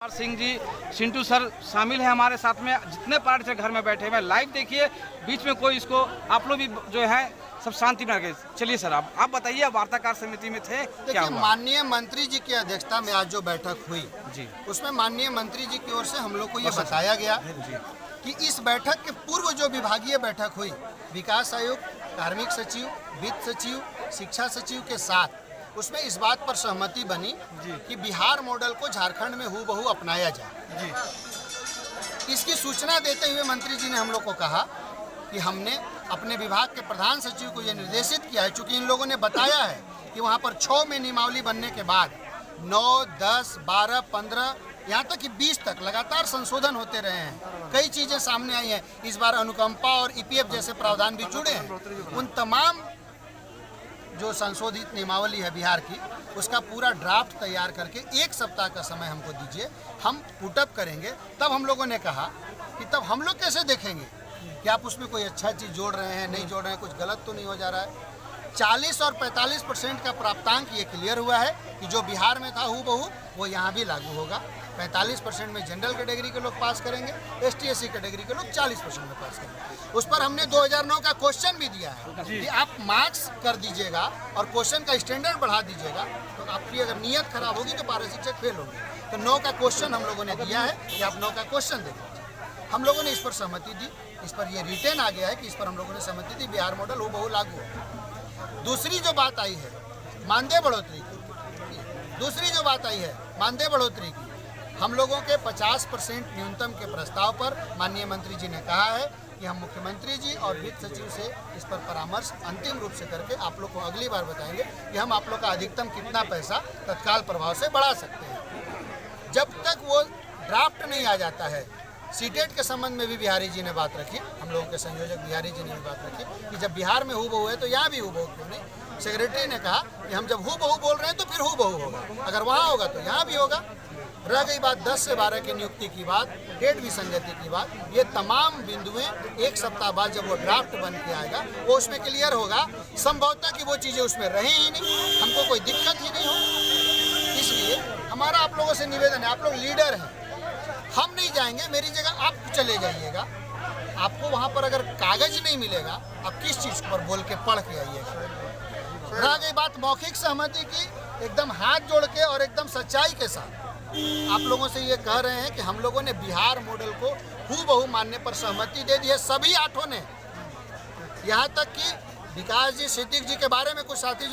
Singh ji, Sintu sir शामिल है हमारे साथ में। जितने पार्टी से घर में बैठे हुए लाइव देखिए, बीच में कोई इसको आप लोग भी जो है सब शांति में रखे। चलिए सर, आप बताइए, वार्ताकार समिति में थे, क्या हुआ? माननीय मंत्री जी की अध्यक्षता में आज जो बैठक हुई जी, उसमें माननीय मंत्री जी की ओर से हम लोग को ये बताया गया कि इस बैठक के पूर्व जो विभागीय बैठक हुई, विकास आयुक्त, कार्मिक सचिव, वित्त सचिव, शिक्षा सचिव के साथ, उसमें इस बात पर सहमति बनी कि बिहार मॉडल को झारखंड में हूबहू अपनाया जाए। जी। इसकी सूचना देते हुए मंत्री जी ने हम लोग को कहा कि हमने अपने विभाग के प्रधान सचिव को यह निर्देशित किया है, चूंकि इन लोगों ने बताया है कि वहां पर 6 में नियमावली बनने के बाद 9, 10, 12, 15 यहाँ तक कि 20 तक लगातार संशोधन होते रहे हैं। कई चीजें सामने आई हैं। इस बार अनुकंपा और ईपीएफ जैसे प्रावधान भी जुड़े हैं। उन तमाम जो संशोधित नियमावली है बिहार की, उसका पूरा ड्राफ्ट तैयार करके 1 सप्ताह का समय हमको दीजिए, हम पुटअप करेंगे। तब हम लोगों ने कहा कि तब हम लोग कैसे देखेंगे कि आप उसमें कोई अच्छा चीज़ जोड़ रहे हैं, नहीं जोड़ रहे हैं, कुछ गलत तो नहीं हो जा रहा है। 40 और 45% का प्राप्तांक ये क्लियर हुआ है कि जो बिहार में था हूबहू वो यहाँ भी लागू होगा। 45% में जनरल कैटेगरी के लोग पास करेंगे, ST/SC कैटेगरी के लोग 40% में पास करेंगे। उस पर हमने 2009 का क्वेश्चन भी दिया है कि आप मार्क्स कर दीजिएगा और क्वेश्चन का स्टैंडर्ड बढ़ा दीजिएगा, तो आपकी अगर नीयत खराब होगी तो पारा शिक्षक फेल होंगे। तो 9 का क्वेश्चन हम लोगों ने दिया है कि आप 9 का क्वेश्चन दे दीजिए। हम लोगों ने इस पर सहमति दी। इस पर यह रिटर्न आ गया है कि इस पर हम लोगों ने सहमति दी, बिहार मॉडल हूबहू लागू हो। दूसरी जो बात आई है मानदेय बढ़ोतरी की, दूसरी जो बात आई है मानदेय बढ़ोतरी की, हम लोगों के 50% न्यूनतम के प्रस्ताव पर माननीय मंत्री जी ने कहा है कि हम मुख्यमंत्री जी और वित्त सचिव से इस पर परामर्श अंतिम रूप से करके आप लोग को अगली बार बताएंगे कि हम आप लोग का अधिकतम कितना पैसा तत्काल प्रभाव से बढ़ा सकते हैं। जब तक वो ड्राफ्ट नहीं आ जाता है, सीटेट के संबंध में भी बिहारी जी ने बात रखी, हम लोगों के संयोजक बिहारी जी ने भी बात रखी कि जब बिहार में हूबहू है तो यहाँ भी हूबहू क्यों नहीं। सेक्रेटरी ने कहा कि हम जब हूबहू बोल रहे हैं तो फिर हूबहू होगा, अगर वहाँ होगा तो यहाँ भी होगा। रह गई बात 10 से 12 की नियुक्ति की बात, डेट विसंगति की बात, ये तमाम बिंदुएं 1 सप्ताह बाद जब वो ड्राफ्ट बन के आएगा वो उसमें क्लियर होगा। संभवतः कि वो चीज़ें उसमें रही ही नहीं, हमको कोई दिक्कत ही नहीं हो। इसलिए हमारा आप लोगों से निवेदन है, आप लोग लीडर हैं, हम नहीं जाएंगे, मेरी जगह आप चले जाइएगा। आपको वहाँ पर अगर कागज नहीं मिलेगा, आप किस चीज़ पर बोल के पढ़ के आइएगा। रह गई बात मौखिक सहमति की, एकदम हाथ जोड़ के और एकदम सच्चाई के साथ आप लोगों से ये कह रहे हैं कि हम लोगों ने बिहार मॉडल को हूबहू मानने पर सहमति दे दी है, सभी 8 ने। यहाँ तक कि विकास जी, सिद्दीक जी के बारे में कुछ साथी